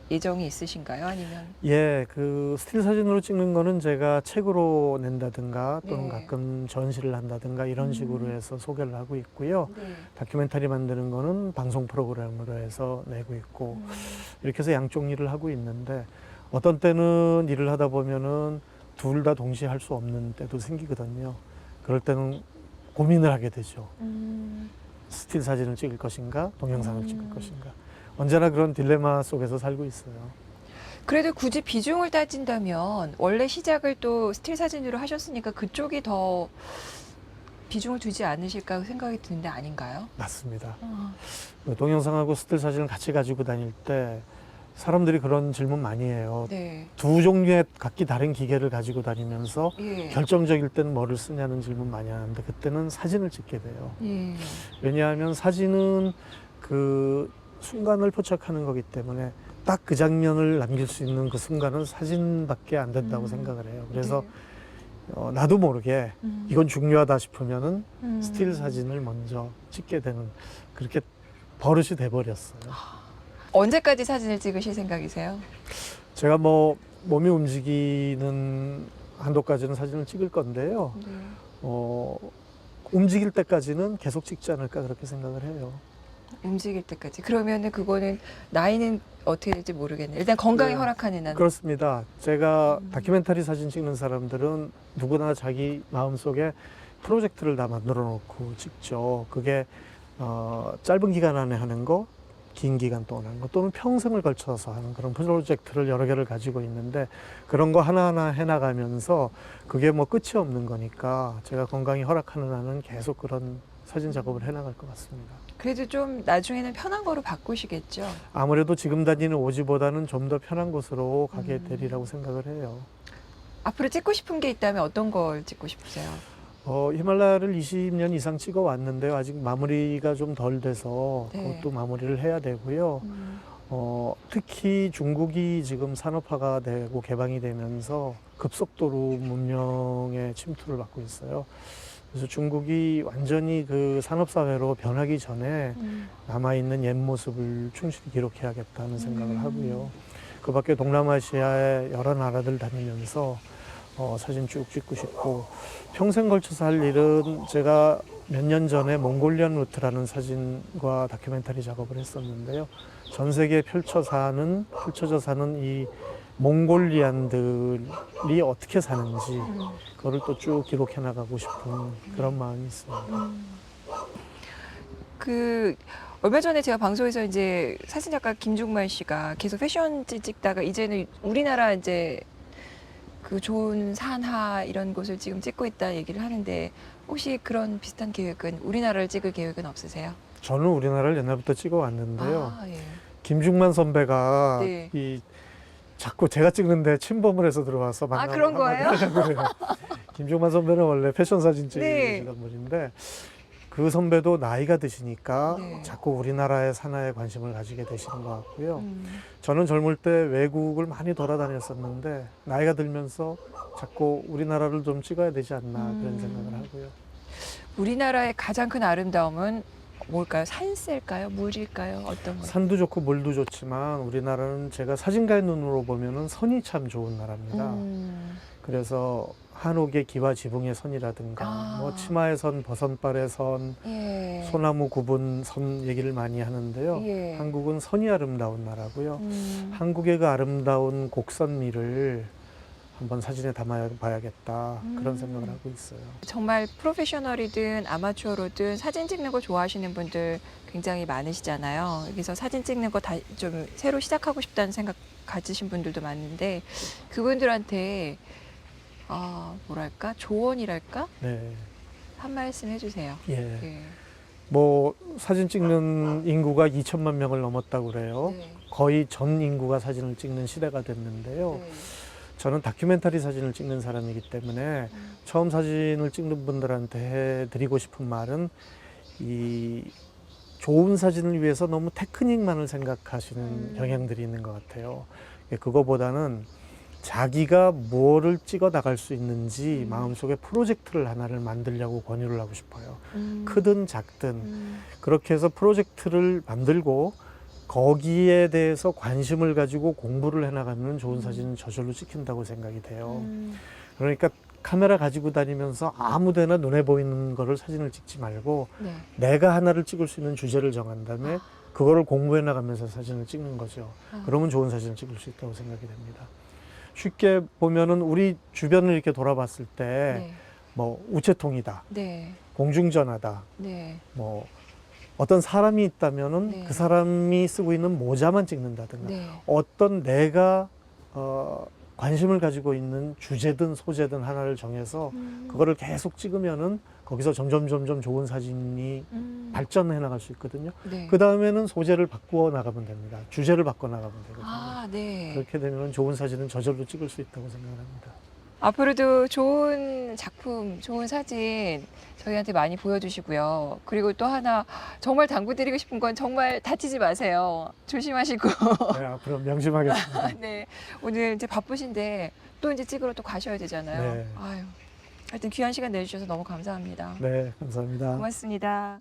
예정이 있으신가요? 아니면? 예, 그 스틸 사진으로 찍는 거는 제가 책으로 낸다든가 또는 네. 가끔 전시를 한다든가 이런 식으로 해서 소개를 하고 있고요. 네. 다큐멘터리 만드는 거는 방송 프로그램으로 해서 내고 있고 이렇게 해서 양쪽 일을 하고 있는데 어떤 때는 일을 하다 보면은 둘 다 동시에 할 수 없는 때도 생기거든요. 그럴 때는 고민을 하게 되죠. 스틸 사진을 찍을 것인가, 동영상을 찍을 것인가. 언제나 그런 딜레마 속에서 살고 있어요. 그래도 굳이 비중을 따진다면 원래 시작을 또 스틸 사진으로 하셨으니까 그쪽이 더 비중을 두지 않으실까 생각이 드는데 아닌가요? 맞습니다. 동영상하고 스틸 사진을 같이 가지고 다닐 때 사람들이 그런 질문 많이 해요. 네. 두 종류의 각기 다른 기계를 가지고 다니면서 예. 결정적일 때는 뭐를 쓰냐는 질문 많이 하는데 그때는 사진을 찍게 돼요. 예. 왜냐하면 사진은 그 순간을 포착하는 거기 때문에 딱 그 장면을 남길 수 있는 그 순간은 사진밖에 안 된다고 생각을 해요. 그래서 나도 모르게 이건 중요하다 싶으면은 스틸 사진을 먼저 찍게 되는 그렇게 버릇이 돼버렸어요. 언제까지 사진을 찍으실 생각이세요? 제가 뭐 몸이 움직이는 한도까지는 사진을 찍을 건데요. 네. 움직일 때까지는 계속 찍지 않을까 그렇게 생각을 해요. 움직일 때까지. 그러면은 그거는 나이는 어떻게 될지 모르겠네요. 일단 건강이 네. 허락하는 한. 그렇습니다. 제가 다큐멘터리 사진 찍는 사람들은 누구나 자기 마음속에 프로젝트를 다 만들어 놓고 찍죠. 그게 짧은 기간 안에 하는 거, 긴 기간 동안 하는 거, 또는 평생을 걸쳐서 하는 그런 프로젝트를 여러 개를 가지고 있는데 그런 거 하나하나 해나가면서 그게 뭐 끝이 없는 거니까 제가 건강이 허락하는 한은 계속 그런 사진 작업을 해나갈 것 같습니다. 그래도 좀 나중에는 편한 거로 바꾸시겠죠? 아무래도 지금 다니는 오지보다는 좀 더 편한 곳으로 가게 되리라고 생각을 해요. 앞으로 찍고 싶은 게 있다면 어떤 걸 찍고 싶으세요? 히말라야를 20년 이상 찍어 왔는데요. 아직 마무리가 좀 덜 돼서 네. 그것도 마무리를 해야 되고요. 특히 중국이 지금 산업화가 되고 개방이 되면서 급속도로 문명의 침투를 받고 있어요. 그래서 중국이 완전히 그 산업사회로 변하기 전에 남아있는 옛 모습을 충실히 기록해야겠다는 생각을 하고요. 그 밖에 동남아시아의 여러 나라들 다니면서 사진 쭉 찍고 싶고 평생 걸쳐서 할 일은 제가 몇 년 전에 몽골리안 루트라는 사진과 다큐멘터리 작업을 했었는데요. 전 세계에 펼쳐져 사는 이 몽골리안들이 어떻게 사는지 그거를 또 쭉 기록해 나가고 싶은 그런 마음이 있습니다. 얼마 전에 제가 방송에서 이제 사진작가 김중만 씨가 계속 패션지 찍다가 이제는 우리나라 이제 그 좋은 산하 이런 곳을 지금 찍고 있다 얘기를 하는데 혹시 그런 비슷한 계획은 우리나라를 찍을 계획은 없으세요? 저는 우리나라를 옛날부터 찍어 왔는데요. 예. 김중만 선배가 네. 자꾸 제가 찍는데 침범을 해서 들어와서 만나고 그런 거예요? 그래요. 김중만 선배는 원래 패션 사진 네. 찍으시던 분인데 그 선배도 나이가 드시니까 네. 자꾸 우리나라의 산하에 관심을 가지게 되시는 것 같고요. 저는 젊을 때 외국을 많이 돌아다녔었는데 나이가 들면서 자꾸 우리나라를 좀 찍어야 되지 않나 그런 생각을 하고요. 우리나라의 가장 큰 아름다움은 뭘까요? 산세일까요? 물일까요? 어떤 거요? 산도 좋고 물도 좋지만 우리나라는 제가 사진가의 눈으로 보면은 선이 참 좋은 나라입니다. 그래서 한옥의 기와 지붕의 선이라든가 뭐 치마의 선, 버선발의 선, 예. 소나무 구분 선 얘기를 많이 하는데요. 예. 한국은 선이 아름다운 나라고요. 한국의 그 아름다운 곡선미를 한번 사진에 담아봐야겠다 그런 생각을 하고 있어요. 정말 프로페셔널이든 아마추어로든 사진 찍는 거 좋아하시는 분들 굉장히 많으시잖아요. 그래서 사진 찍는 거 다 좀 새로 시작하고 싶다는 생각 가지신 분들도 많은데 그분들한테 뭐랄까 조언이랄까 네. 한 말씀 해주세요. 예. 예. 뭐 사진 찍는 인구가 2천만 명을 넘었다고 그래요. 네. 거의 전 인구가 사진을 찍는 시대가 됐는데요. 네. 저는 다큐멘터리 사진을 찍는 사람이기 때문에 처음 사진을 찍는 분들한테 해드리고 싶은 말은 이 좋은 사진을 위해서 너무 테크닉만을 생각하시는 경향들이 있는 것 같아요. 그거보다는 자기가 뭐를 찍어 나갈 수 있는지 마음속에 프로젝트를 하나를 만들려고 권유를 하고 싶어요. 크든 작든 그렇게 해서 프로젝트를 만들고 거기에 대해서 관심을 가지고 공부를 해나가면 좋은 사진은 저절로 찍힌다고 생각이 돼요. 그러니까 카메라 가지고 다니면서 아무 데나 눈에 보이는 거를 사진을 찍지 말고 네. 내가 하나를 찍을 수 있는 주제를 정한 다음에 그거를 공부해 나가면서 사진을 찍는 거죠. 그러면 좋은 사진을 찍을 수 있다고 생각이 됩니다. 쉽게 보면은 우리 주변을 이렇게 돌아봤을 때 네. 뭐 우체통이다, 네. 공중전화다, 네. 뭐 어떤 사람이 있다면은 네. 그 사람이 쓰고 있는 모자만 찍는다든가 네. 어떤 내가 관심을 가지고 있는 주제든 소재든 하나를 정해서 그거를 계속 찍으면은 거기서 점점 좋은 사진이 발전해 나갈 수 있거든요. 네. 그 다음에는 소재를 바꾸어 나가면 됩니다. 주제를 바꿔 나가면 되거든요. 아, 네. 그렇게 되면 좋은 사진은 저절로 찍을 수 있다고 생각합니다. 앞으로도 좋은 작품, 좋은 사진 저희한테 많이 보여주시고요. 그리고 또 하나 정말 당부드리고 싶은 건 정말 다치지 마세요. 조심하시고. 네, 앞으로 명심하겠습니다. 네. 오늘 이제 바쁘신데 또 이제 찍으러 또 가셔야 되잖아요. 네. 아유. 하여튼 귀한 시간 내주셔서 너무 감사합니다. 네, 감사합니다. 고맙습니다.